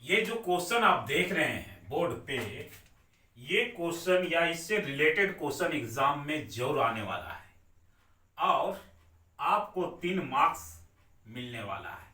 ये जो क्वेश्चन आप देख रहे हैं बोर्ड पे, ये क्वेश्चन या इससे रिलेटेड क्वेश्चन एग्जाम में जरूर आने वाला है और आपको 3 मार्क्स मिलने वाला है।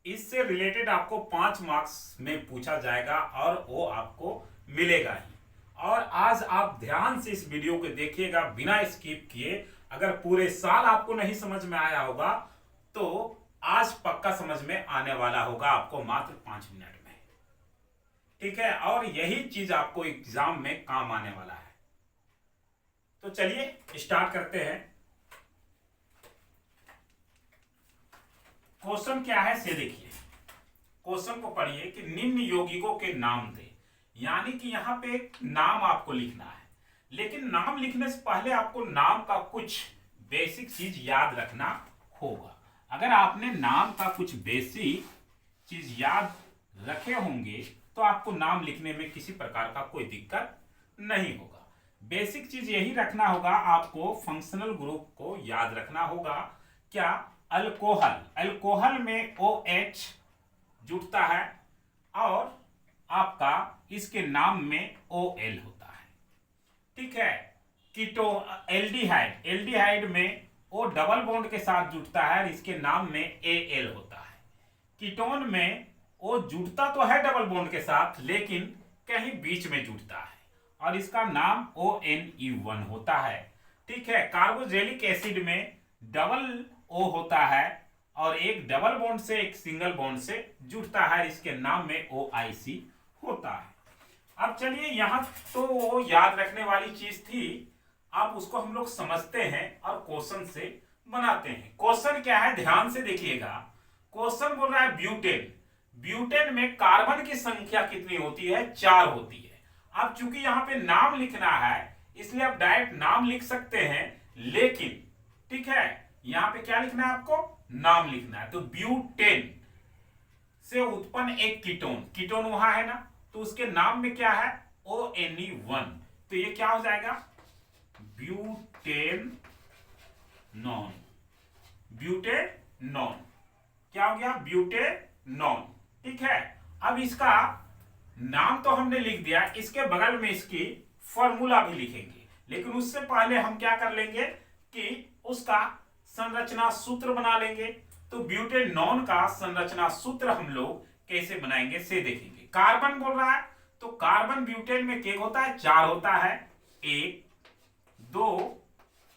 इससे रिलेटेड आपको 5 मार्क्स में पूछा जाएगा और वो आपको मिलेगा ही। और आज आप ध्यान से इस वीडियो को देखिएगा बिना स्किप किए। अगर पूरे साल आपको नहीं समझ में आया होगा तो आज पक्का समझ में आने वाला होगा आपको मात्र 5 मिनट में। ठीक है, और यही चीज आपको एग्जाम में काम आने वाला है। तो चलिए स्टार्ट करते हैं। क्वेश्चन क्या है से देखिए। क्वेश्चन को पढ़िए कि निम्न यौगिकों के नाम दे। यानी कि यहां पे एक नाम आपको लिखना है, लेकिन नाम लिखने से पहले आपको नाम का कुछ बेसिक चीज याद रखना होगा। अगर आपने नाम का कुछ बेसिक चीज याद रखे होंगे तो आपको नाम लिखने में किसी प्रकार का कोई दिक्कत नहीं होगा। बेसिक चीज यही रखना होगा, आपको फंक्शनल ग्रुप को याद रखना होगा। क्या? अल्कोहल। अल्कोहल में OH जुड़ता है और आपका इसके नाम में OL होता है। ठीक है। कीटो एल्डिहाइड, एल्डिहाइड में O डबल बॉन्ड के साथ जुड़ता है और इसके नाम में AL होता है। कीटोन में O जुड़ता तो है डबल बॉन्ड के साथ, लेकिन कहीं बीच में जुड़ता है और इसका नाम ONE1 होता है। ठीक है। कार्बोक्सिलिक एसिड में डबल O होता है और एक डबल बॉन्ड से एक सिंगल बॉन्ड से जुड़ता है, इसके नाम में OIC होता है। अब चलिए, यहां तो याद रखने वाली चीज थी, अब उसको हम लोग समझते हैं और क्वेश्चन से बनाते हैं। क्वेश्चन क्या है ध्यान से देखिएगा। क्वेश्चन बोल रहा है ब्यूटेन। ब्यूटेन में कार्बन की संख्या कितनी होती है? 4 होती है। अब चूंकि यहाँ पे नाम लिखना है इसलिए आप डायरेक्ट नाम लिख सकते हैं, लेकिन ठीक है यहाँ पे क्या लिखना है आपको? नाम लिखना है। तो ब्यूटेन से उत्पन्न एक कीटोन, कीटोन वहां है ना, तो उसके नाम में क्या है? ONE1। तो ये क्या हो जाएगा? ब्यूटेनॉन। ब्यूटेनॉन क्या हो गया? ब्यूटेनॉन। ठीक है। अब इसका नाम तो हमने लिख दिया, इसके बगल में इसकी फॉर्मूला भी लिखेंगे, लेकिन उससे पहले हम क्या कर लेंगे कि उसका संरचना सूत्र बना लेंगे। तो ब्यूटेनॉन का संरचना सूत्र हम लोग कैसे बनाएंगे से देखेंगे। कार्बन बोल रहा है तो कार्बन ब्यूटेन में क्या होता है? 4 होता है। 1 2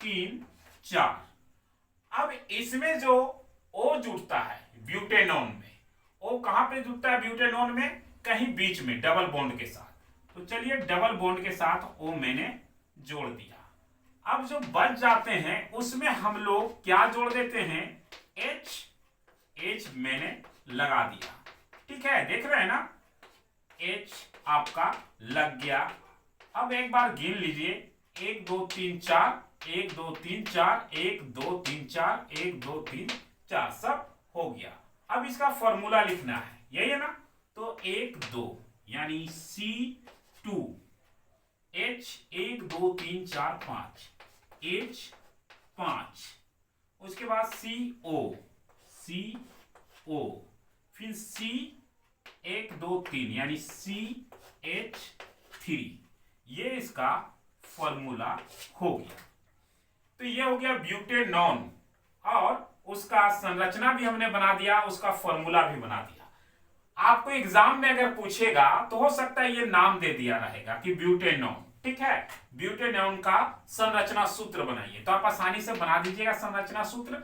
3 4। अब इसमें जो O जुड़ता है ब्यूटेनॉन में, O कहां पे जुड़ता है ब्यूटेनॉन में? कहीं बीच में डबल बॉन्ड के साथ। तो चलिए डबल बॉन्ड के साथ O मैंने जोड़ दिया। अब जो बच जाते हैं उसमें हम लोग क्या जोड़ देते हैं? H मैंने लगा दिया। ठीक है, देख रहे हैं ना? H आपका लग गया। अब एक बार गिन लीजिए, 1 2 3 4, 1 2 3 4, 1 2 3 4, 1 2 3 4, सब हो गया। अब इसका फॉर्मूला लिखना है, यही है ना? तो 1 2 यानी C2, H 1 2 3 4 5, H 5, उसके बाद CO, फिर C 1 2 3 यानी CH3। ये इसका फॉर्मूला हो गया। तो ये हो गया ब्यूटेनॉन और उसका संरचना भी हमने बना दिया, उसका फॉर्मूला भी बना दिया। आपको एग्जाम में अगर पूछेगा तो हो सकता है ये नाम दे दिया रहेगा कि ब्यूटेनॉन। ठीक है, ब्यूटेनॉन का संरचना सूत्र बनाइए, तो आप आसानी से बना दीजिएगा। संरचना सूत्र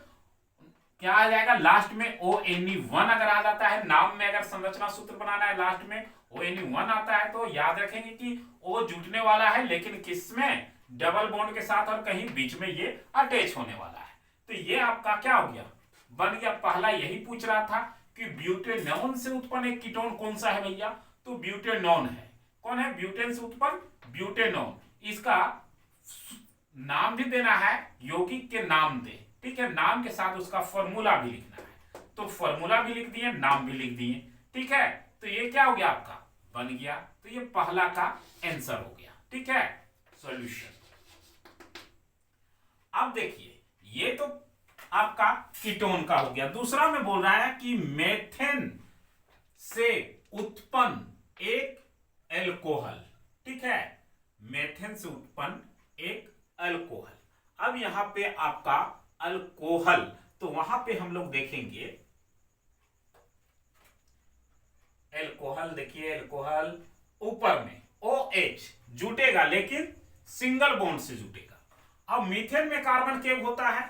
क्या आ जाएगा? लास्ट में ONE1 अगर आ जाता है, नाम में अगर संरचना सूत्र बनाना है लास्ट में ONE1 आता है, तो याद रखेंगे कि O जुटने वाला है, लेकिन किसमें? डबल बॉन्ड के साथ और कहीं बीच में ये अटैच होने वाला है। तो ये आपका क्या हो गया? बन गया। पहला यही पूछ रहा था कि ब्यूटेनॉन से उत्पन्न एक कीटोन कौन सा है भैया? तो ब्यूटेनॉन है। कौन है ब्यूटेन से उत्पन्न? ब्यूटेनॉन। इसका नाम भी देना है, यौगिक के नाम दे। ठीक है, नाम के साथ उसका फॉर्मूला भी लिखना है, तो फॉर्मूला भी लिख दिए, नाम भी लिख दिए। ठीक है, तो ये क्या हो गया? आपका बन गया। तो ये पहला का आंसर हो गया। ठीक है, सॉल्यूशन। अब देखिए, ये तो आपका कीटोन का हो गया। दूसरा में बोल रहा है कि मेथेन से उत्पन्न एक एल्कोहल, ठीक है, मीथेन से उत्पन्न एक अल्कोहल। अब यहां पे आपका अल्कोहल, तो वहां पे हम लोग देखेंगे एल्कोहल, देखिए एल्कोहल ऊपर में OH जुटेगा लेकिन सिंगल बॉन्ड से जुटेगा। अब मीथेन में कार्बन क्या होता है,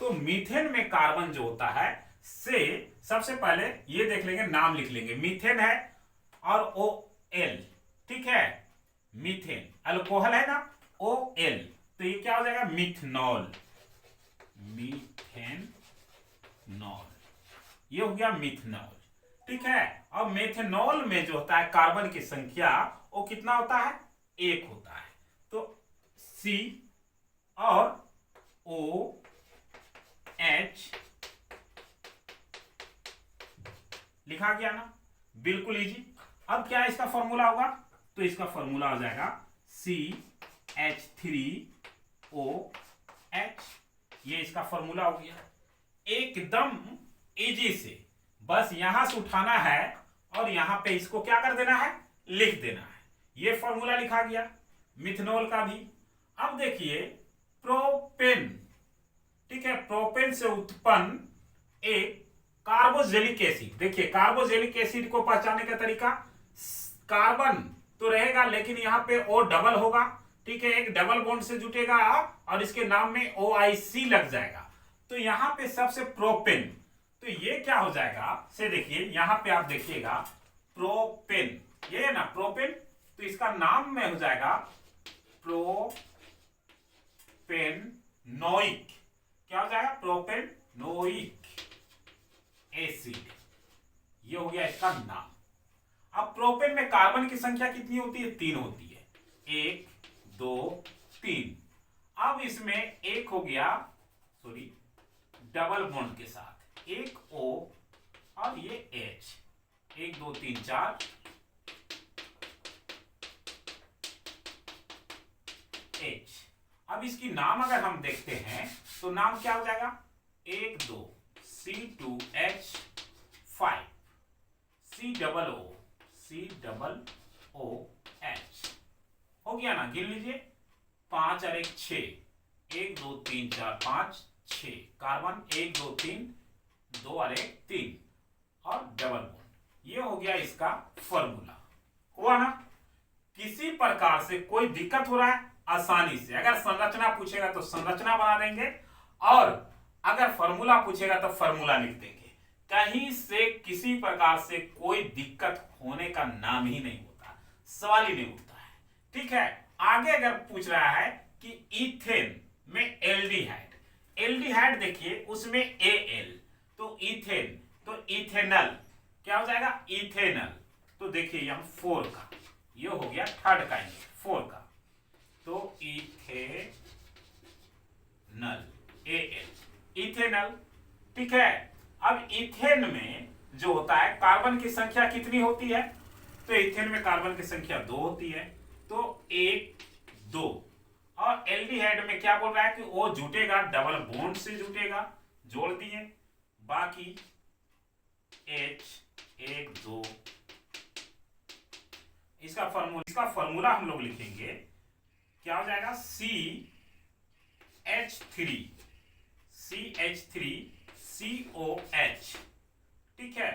तो मीथेन में कार्बन जो होता है से सबसे पहले ये देख लेंगे, नाम लिख लेंगे, मीथेन है और OL, ठीक है, मीथेन अल्कोहल है ना, OL, तो ये क्या हो जाएगा, मिथनॉल, मीथेनॉल, ये हो गया मिथनॉल, ठीक है। अब मेथनॉल में जो होता है कार्बन की संख्या वो कितना होता है, 1 होता है, तो C और OH लिखा गया ना, बिल्कुल इजी। अब क्या इसका फॉर्मूला होगा, तो इसका फॉर्मूला हो जाएगा CH3OH, ये इसका फॉर्मूला हो गया, एकदम इजी से, बस यहां से उठाना है और यहां पे इसको क्या कर देना है, लिख देना है। ये फॉर्मूला लिखा गया मिथनॉल का भी। अब देखिए प्रोपेन, ठीक है, प्रोपेन से उत्पन्न एक कार्बोजेलिक एसिड, देखिए कार्बोजेलिक एसिड को पहचानने का तरीका, कार्बन तो रहेगा लेकिन यहां पे O डबल होगा, ठीक है, एक डबल बॉन्ड से जुटेगा और इसके नाम में OIC लग जाएगा, तो यहां पे सबसे प्रोपेन, तो ये क्या हो जाएगा से देखिए यहां पे आप देखिएगा प्रोपेन, ये है ना प्रोपेन, तो इसका नाम में हो जाएगा प्रोपेनोइक, क्या हो जाएगा, प्रोपेनोइक एसिड, ये हो गया इसका नाम। अब प्रोपेन में कार्बन की संख्या कितनी होती है, 3 होती है, 1 2 3। अब इसमें एक हो गया, सॉरी, डबल बॉन्ड के साथ एक O और ये H, 1 2 3 4 H। अब इसकी नाम अगर हम देखते हैं तो नाम क्या हो जाएगा, 1 2 C2H5 COOH हो गया ना, गिन लीजिए, 5 और 1 6, 1 2 3 4 5 6, कार्बन 1 2 3, 2 और 1 3 और डबल बॉन्ड, ये हो गया इसका फॉर्मूला। हुआ ना, किसी प्रकार से कोई दिक्कत हो रहा है आसानी से, अगर संरचना पूछेगा तो संरचना बना देंगे और अगर फॉर्मूला पूछेगा तो फॉर्मूला लिख देंगे, कहीं से किसी प्रकार से कोई दिक्कत होने का नाम ही नहीं होता, सवाल ही नहीं उठता है, ठीक है। आगे अगर पूछ रहा है कि इथेन में एल्डिहाइड, एल्डिहाइड देखिए उसमें Al, तो इथेन, तो इथेनल क्या हो जाएगा, इथेनल, तो देखिए यहां 4 का, ये हो गया थर्ड का, 4 का, तो इथेनल Al, इथेनल, ठीक है। अब इथेन में जो होता है कार्बन की संख्या कितनी होती है, तो इथेन में कार्बन की संख्या 2 होती है, तो 1 2, और एल्डिहाइड में क्या बोल रहा है कि वो जुटेगा, डबल बॉन्ड से जुटेगा, जोड़ दिए, बाकी H 1 2, इसका फॉर्मूला हम लोग लिखेंगे, क्या हो जाएगा, CH3COH, ठीक है,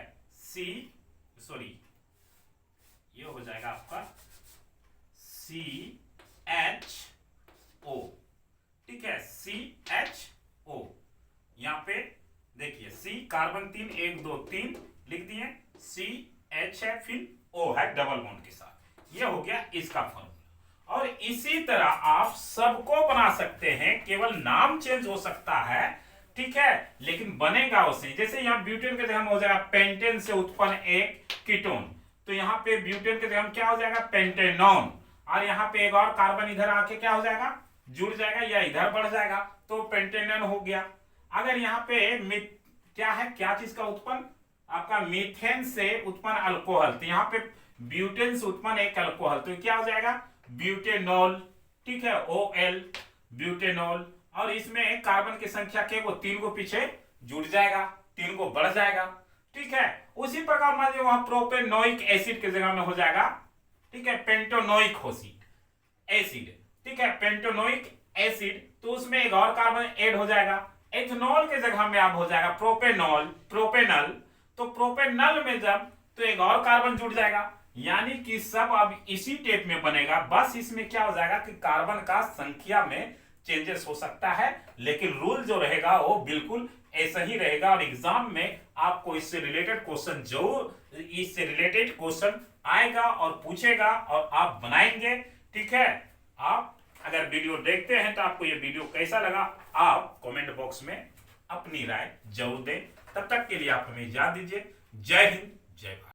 ये हो जाएगा आपका CHO, ठीक है, CHO, यहां पे देखिए C कार्बन 3 1 2 3 लिख दिए, CH है, फिर O है डबल बॉन्ड के साथ, ये हो गया इसका फॉर्मूला। और इसी तरह आप सबको बना सकते हैं, केवल नाम चेंज हो सकता है, ठीक है, लेकिन बनेगा उसे, जैसे यहाँ ब्यूटेन के जगह हो जाएगा पेंटेन से उत्पन्न एक कीटोन, तो यहाँ पे ब्यूटेन के जगह क्या हो जाएगा, पेंटेनॉन, और यहाँ पे एक और कार्बन इधर आके क्या हो जाएगा, जुड़ जाएगा या इधर बढ़ जाएगा, तो पेंटेनॉन हो गया। अगर यहाँ पे क्या है, क्या चीज का उत्पन्न, आपका मीथेन से उत्पन्न अल्कोहल, तो यहाँ पे ब्यूटेन से उत्पन्न एक अल्कोहल, तो क्या हो जाएगा, ब्यूटेनॉल, ठीक है, OL, ब्यूटेनॉल, और इसमें कार्बन की संख्या के वो 3 को पीछे जुड़ जाएगा, 3 को बढ़ जाएगा, ठीक है। उसी प्रकार का मान लीजिए वहां प्रोपेनोइक एसिड की जगह में हो जाएगा, ठीक है, पेंटोनोइक एसिड, ठीक है, पेंटोनोइक एसिड, तो उसमें एक और कार्बन ऐड हो जाएगा। एथनॉल के जगह में अब हो जाएगा प्रोपेनल, तो प्रोपेनल में जब तो एक और कार्बन जुड़ जाएगा, यानी कि सब अब इसी टेप में बनेगा। बस इसमें क्या हो जाएगा कि कार्बन का संख्या में चेंजेस हो सकता है, लेकिन रूल जो रहेगा वो बिल्कुल ऐसा ही रहेगा। और एग्जाम में आपको इससे रिलेटेड क्वेश्चन आएगा और पूछेगा और आप बनाएंगे, ठीक है। आप अगर वीडियो देखते हैं तो आपको ये वीडियो कैसा लगा आप कमेंट बॉक्स में अपनी राय जरूर दें। तब तक के लिए आप हमें इजाजत दीजिए। जय हिंद, जय भारत।